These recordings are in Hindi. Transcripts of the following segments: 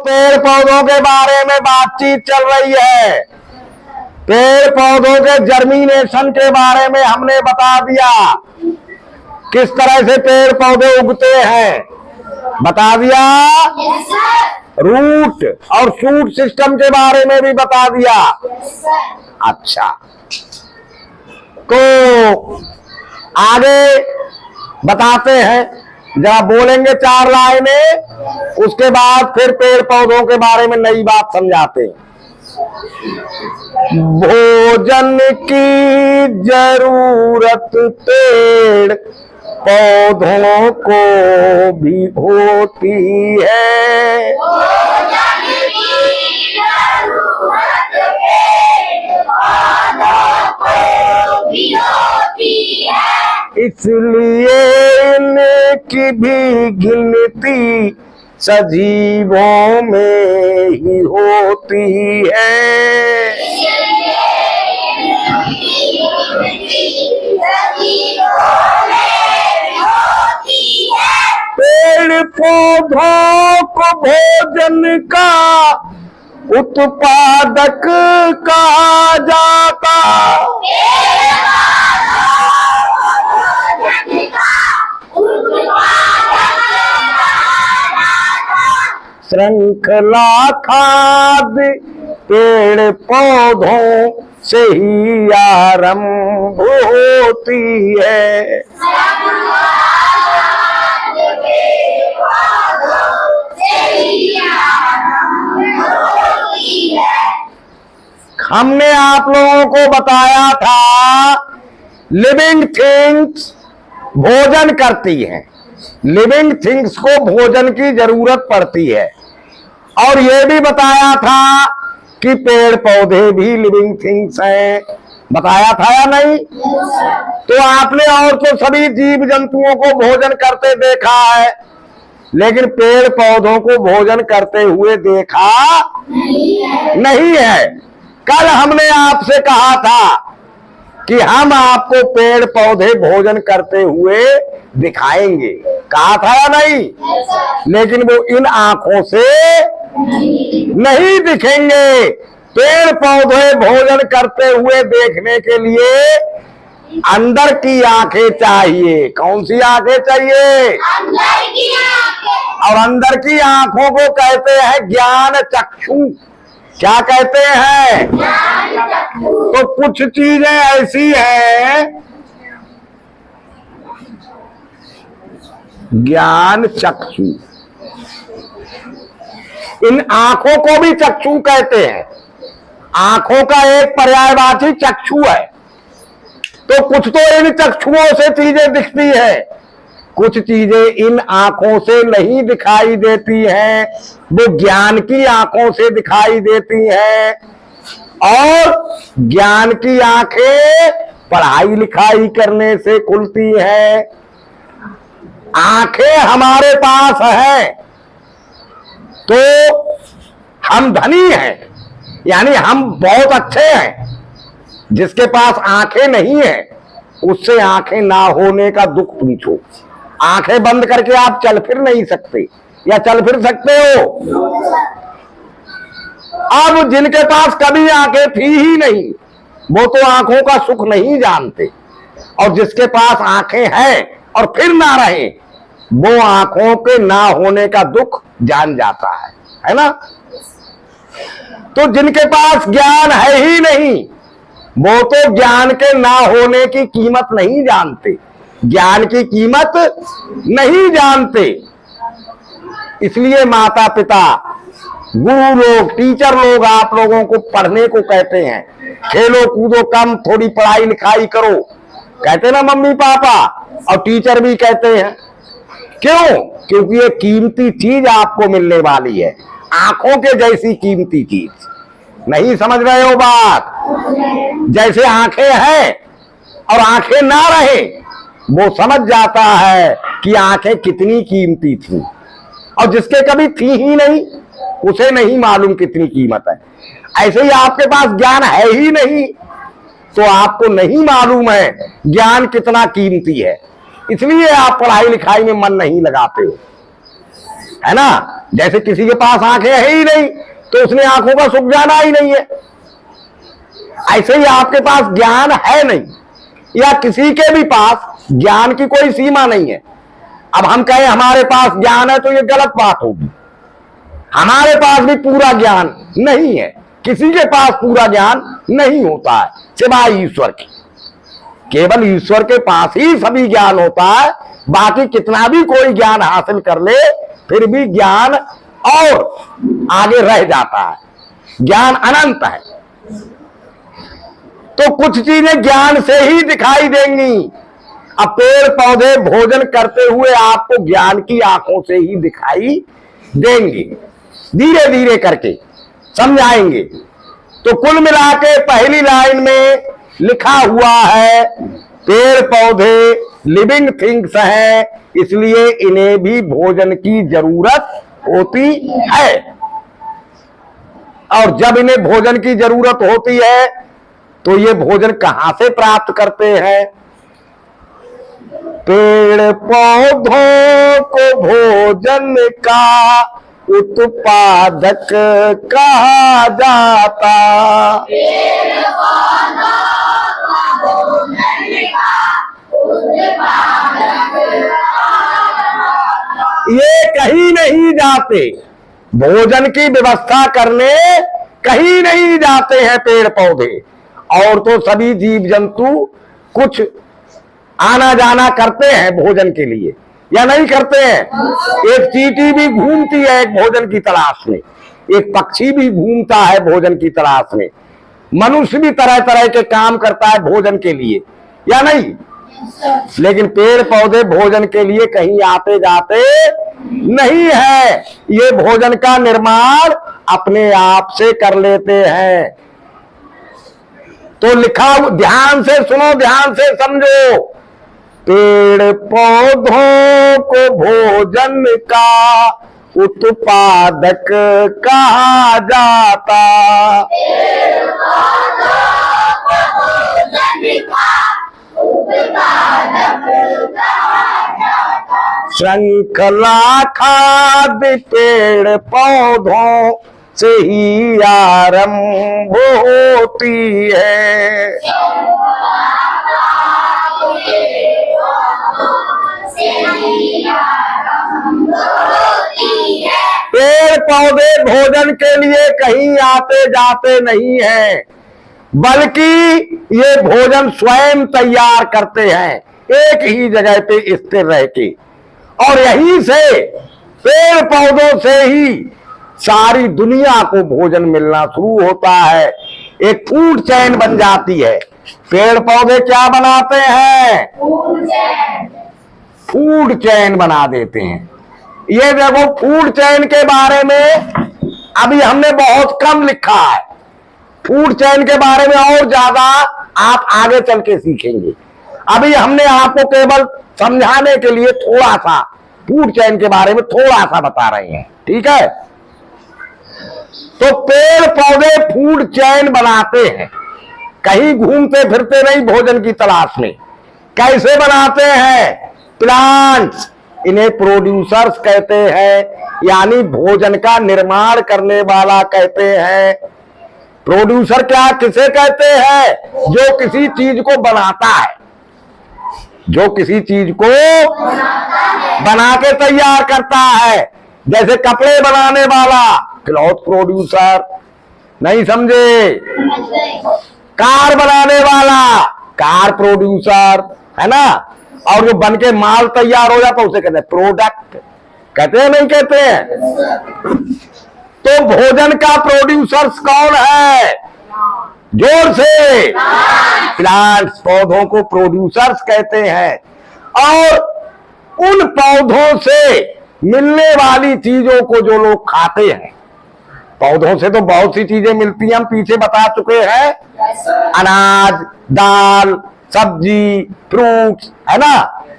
पेड़ पौधों के बारे में बातचीत चल रही है। पेड़ पौधों के जर्मिनेशन के बारे में हमने बता दिया, किस तरह से पेड़ पौधे उगते हैं बता दिया। रूट और शूट सिस्टम के बारे में भी बता दिया। अच्छा, तो आगे बताते हैं, जरा बोलेंगे 4 लाइनें, उसके बाद फिर पेड़ पौधों के बारे में नई बात समझाते हैं। भोजन की जरूरत पेड़ पौधों को भी होती है। भोजन की जरूरत पेड़ पौधों को भी होती है, इसलिए इनकी भी गिनती सजीवों में ही होती है। पेड़ पौधों को भोजन का उत्पादक कहा जाता। श्रृंखला खाद्य पेड़ पौधों से ही आरंभ होती है। हमने आप लोगों को बताया था लिविंग थिंग्स भोजन करती हैं, लिविंग थिंग्स को भोजन की जरूरत पड़ती है। और यह भी बताया था कि पेड़ पौधे भी लिविंग थिंग्स हैं, बताया था या नहीं? तो आपने और तो सभी जीव जंतुओं को भोजन करते देखा है, लेकिन पेड़ पौधों को भोजन करते हुए देखा नहीं है। कल हमने आपसे कहा था कि हम आपको पेड़ पौधे भोजन करते हुए दिखाएंगे, कहा था या नहीं? लेकिन वो इन आंखों से नहीं दिखेंगे। पेड़ पौधे भोजन करते हुए देखने के लिए अंदर की आंखें चाहिए। कौन सी आंखें चाहिए? अंदर की आंखें। और अंदर की आंखों को कहते हैं ज्ञान चक्षु। क्या कहते हैं? तो कुछ चीजें ऐसी हैं, ज्ञान चक्षु, इन आंखों को भी चक्षु कहते हैं। आंखों का एक पर्यायवाची चक्षु है। तो कुछ तो इन चक्षुओं से चीजें दिखती है, कुछ चीजें इन आंखों से नहीं दिखाई देती हैं, वो ज्ञान की आंखों से दिखाई देती हैं। और ज्ञान की आंखें पढ़ाई लिखाई करने से खुलती हैं। आंखें हमारे पास हैं तो हम धनी हैं, यानी हम बहुत अच्छे हैं। जिसके पास आंखें नहीं है उससे आंखें ना होने का दुख पूछो। आंखें बंद करके आप चल फिर नहीं सकते, या चल फिर सकते हो? अब जिनके पास कभी आंखें थी ही नहीं वो तो आंखों का सुख नहीं जानते, और जिसके पास आंखें हैं और फिर ना रहे वो आंखों के ना होने का दुख जान जाता है ना? तो जिनके पास ज्ञान है ही नहीं वो तो ज्ञान के ना होने की कीमत नहीं जानते, ज्ञान की कीमत नहीं जानते। इसलिए माता पिता, गुरु लोग, टीचर लोग आप लोगों को पढ़ने को कहते हैं। खेलो कूदो कम, थोड़ी पढ़ाई लिखाई करो, कहते ना मम्मी पापा, और टीचर भी कहते हैं। क्यों? क्योंकि ये कीमती चीज आपको मिलने वाली है, आंखों के जैसी कीमती चीज। नहीं समझ रहे हो बात? जैसे आंखें हैं और आंखें ना रहे वो समझ जाता है कि आंखें कितनी कीमती थी, और जिसके कभी थी ही नहीं उसे नहीं मालूम कितनी कीमत है। ऐसे ही आपके पास ज्ञान है ही नहीं तो आपको नहीं मालूम है ज्ञान कितना कीमती है। इसलिए आप पढ़ाई लिखाई में मन नहीं लगाते हो, है ना? जैसे किसी के पास आंखें है ही नहीं तो उसने आंखों का सुख जाना ही नहीं है, ऐसे ही आपके पास ज्ञान है नहीं या किसी के भी पास ज्ञान की कोई सीमा नहीं है। अब हम कहें हमारे पास ज्ञान है तो ये गलत बात होगी। हमारे पास भी पूरा ज्ञान नहीं है, किसी के पास पूरा ज्ञान नहीं होता है सिवाय ईश्वर के। केवल ईश्वर के पास ही सभी ज्ञान होता है, बाकी कितना भी कोई ज्ञान हासिल कर ले फिर भी ज्ञान और आगे रह जाता है, ज्ञान अनंत है। तो कुछ चीजें ज्ञान से ही दिखाई देंगी। अब पेड़ पौधे भोजन करते हुए आपको ज्ञान की आंखों से ही दिखाई देंगे, धीरे धीरे करके समझाएंगे। तो कुल मिला के पहली लाइन में लिखा हुआ है पेड़ पौधे लिविंग थिंग्स हैं, इसलिए इन्हें भी भोजन की जरूरत होती है। और जब इन्हें भोजन की जरूरत होती है तो ये भोजन कहां से प्राप्त करते हैं? पेड़ पौधों को भोजन का उत्पादक कहा जाता। पेड़ पौधों को भोजन का उत्पादक कहा जाता। ये कहीं नहीं जाते, भोजन की व्यवस्था करने कहीं नहीं जाते हैं पेड़ पौधे। और तो सभी जीव जंतु कुछ आना जाना करते हैं भोजन के लिए, या नहीं करते हैं? एक चींटी भी घूमती है एक भोजन की तलाश में, एक पक्षी भी घूमता है भोजन की तलाश में, मनुष्य भी तरह तरह के काम करता है भोजन के लिए, या नहीं? लेकिन पेड़ पौधे भोजन के लिए कहीं आते जाते नहीं है, ये भोजन का निर्माण अपने आप से कर लेते हैं। तो लिखा, ध्यान से सुनो, ध्यान से समझो। पेड़ पौधों को भोजन का उत्पादक कहा जाता। पेड़ पौधों को भोजन का उत्पादक कहा जाता। श्रृंखला खाद्य पेड़ पौधों से ही आरंभ होती है। पेड़ पौधे भोजन के लिए कहीं आते जाते नहीं हैं, बल्कि ये भोजन स्वयं तैयार करते हैं एक ही जगह पे स्थिर रह के। और यहीं से पेड़ पौधों से ही सारी दुनिया को भोजन मिलना शुरू होता है, एक फूड चेन बन जाती है। पेड़ पौधे क्या बनाते हैं? फूड चेन बना देते हैं। ये देखो, फूड चेन के बारे में अभी हमने बहुत कम लिखा है, फूड चेन के बारे में और ज्यादा आप आगे चल के सीखेंगे। अभी हमने आपको केवल समझाने के लिए थोड़ा सा फूड चेन के बारे में थोड़ा सा बता रहे हैं, ठीक है? तो पेड़ पौधे फूड चेन बनाते हैं, कहीं घूमते फिरते नहीं भोजन की तलाश में। कैसे बनाते हैं? प्लांट्स, इन्हें प्रोड्यूसर्स कहते हैं, यानी भोजन का निर्माण करने वाला कहते हैं। प्रोड्यूसर क्या किसे कहते हैं? जो किसी चीज को बनाता है, जो किसी चीज को बना के तैयार करता है। जैसे कपड़े बनाने वाला क्लॉथ प्रोड्यूसर, नहीं समझे? कार बनाने वाला कार प्रोड्यूसर, है ना? और जो बन के माल तैयार हो जाता है उसे कहते हैं प्रोडक्ट, कहते हैं नहीं कहते हैं? तो भोजन का प्रोड्यूसर्स कौन है? जोर से, प्लांट्स, पौधों को प्रोड्यूसर्स कहते हैं। और उन पौधों से मिलने वाली चीजों को जो लोग खाते हैं, पौधों से तो बहुत सी चीजें मिलती हैं, हम पीछे बता चुके हैं, अनाज, दाल, सब्जी, फ्रूट्स, है ना?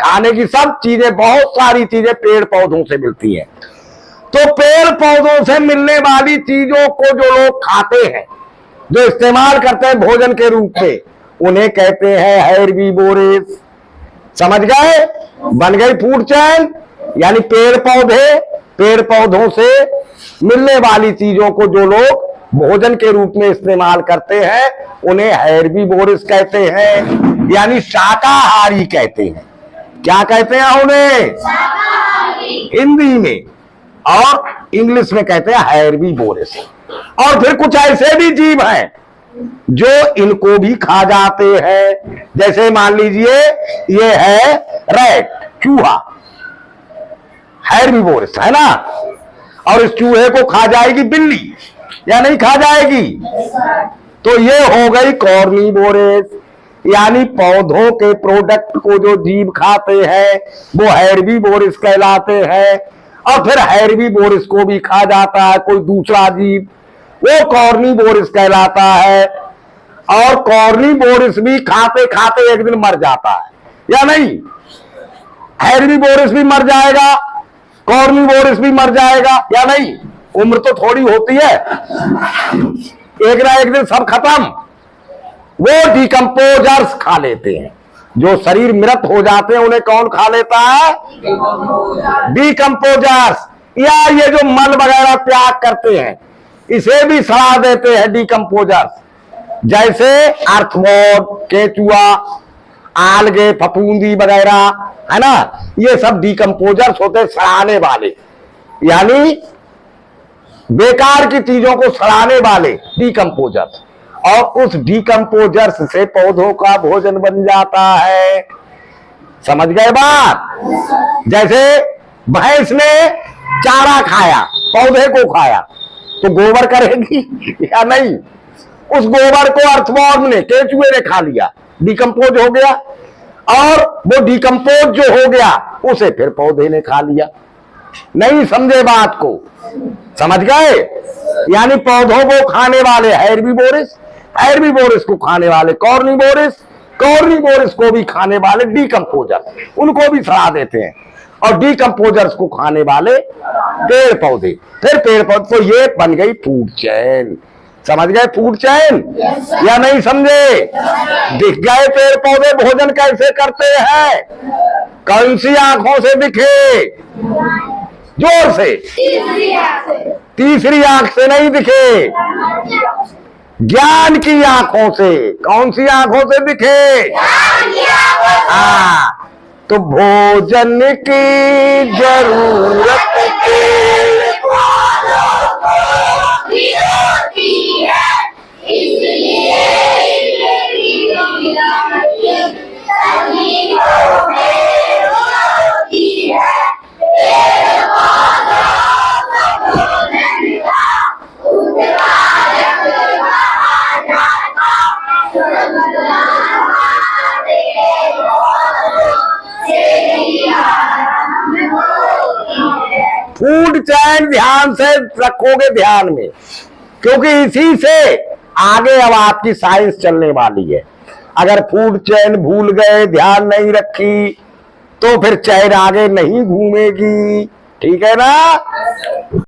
खाने की सब चीजें, बहुत सारी चीजें पेड़ पौधों से मिलती हैं। तो पेड़ पौधों से मिलने वाली चीजों को जो लोग खाते हैं, जो इस्तेमाल करते हैं भोजन के रूप में, उन्हें कहते हैं हेर्बिवोरस। समझ गए? बन गई फूड चेन, यानी पेड़ पौधे पेड़ पौधों से मिलने वाली चीजों को जो लोग भोजन के रूप में इस्तेमाल करते हैं उन्हें हेर्बीवोरस कहते हैं, यानी शाकाहारी कहते हैं। क्या कहते हैं उन्हें? हिंदी में, और इंग्लिश में कहते हैं हेर्बीवोरस। और फिर कुछ ऐसे भी जीव हैं जो इनको भी खा जाते हैं, जैसे मान लीजिए ये है रैट, चूहा, हेर्बीवोरस है ना। और इस चूहे को खा जाएगी बिल्ली या नहीं खा जाएगी? तो ये हो गई कॉर्निवोरस, यानी पौधों के प्रोडक्ट को जो जीव खाते हैं वो हेर्बीवोरस कहलाते हैं। और फिर हेर्बीवोरस को भी खा जाता है कोई दूसरा जीव, वो कॉर्निवोरस कहलाता है। और कॉर्निवोरस भी खाते खाते एक दिन मर जाता है या नहीं? हेर्बीवोरस भी मर जाएगा, कॉर्निवोरस भी मर जाएगा या नहीं? उम्र तो थोड़ी होती है, एक ना एक दिन सब खत्म। वो डिकम्पोजर्स खा लेते हैं, जो शरीर मृत हो जाते हैं उन्हें कौन खा लेता है? डिकम्पोजर्स। या ये जो मल वगैरह त्याग करते हैं इसे भी सड़ा देते हैं डिकम्पोजर्स, जैसे अर्थवॉर्म, केचुआ, आलगे, फफूंदी वगैरह है ना, ये सब डिकम्पोजर्स होते हैं, सड़ाने वाले, यानी बेकार की चीजों को सड़ाने वाले डिकम्पोजर्स। और उस डिकम्पोजर्स से पौधों का भोजन बन जाता है। समझ गए बात? जैसे भैंस ने चारा खाया, पौधे को खाया, तो गोबर करेगी या नहीं? उस गोबर को अर्थवॉर्म ने, केचुए ने खा लिया, डिकम्पोज हो गया। और वो डिकम्पोज जो हो गया उसे फिर पौधे ने खा लिया। नहीं समझे बात को? समझ गए? यानी पौधों को खाने वाले हेर्बीवोरस, हेर्बीवोरस को खाने वाले कॉर्निवोरस, कॉर्निवोरस को भी खाने वाले डिकम्पोजर, उनको भी सड़ा देते हैं। और डिकम्पोजर्स को खाने वाले पेड़ पौधे, फिर पेड़ पौधे। तो ये बन गई फूड चेन। समझ गए फूड चेन या नहीं समझे? दिख गए पेड़ पौधे भोजन कैसे करते हैं? कौन सी आंखों से दिखे? जोर से। तीसरी आंख से नहीं दिखे, ज्ञान की आंखों से। कौन सी आंखों से दिखे? हाँ, तो भोजन की जरूरत फूड चैन ध्यान से रखोगे ध्यान में, क्योंकि इसी से आगे अब आपकी साइंस चलने वाली है। अगर फूड चैन भूल गए, ध्यान नहीं रखी, तो फिर चैन आगे नहीं घूमेगी। ठीक है ना?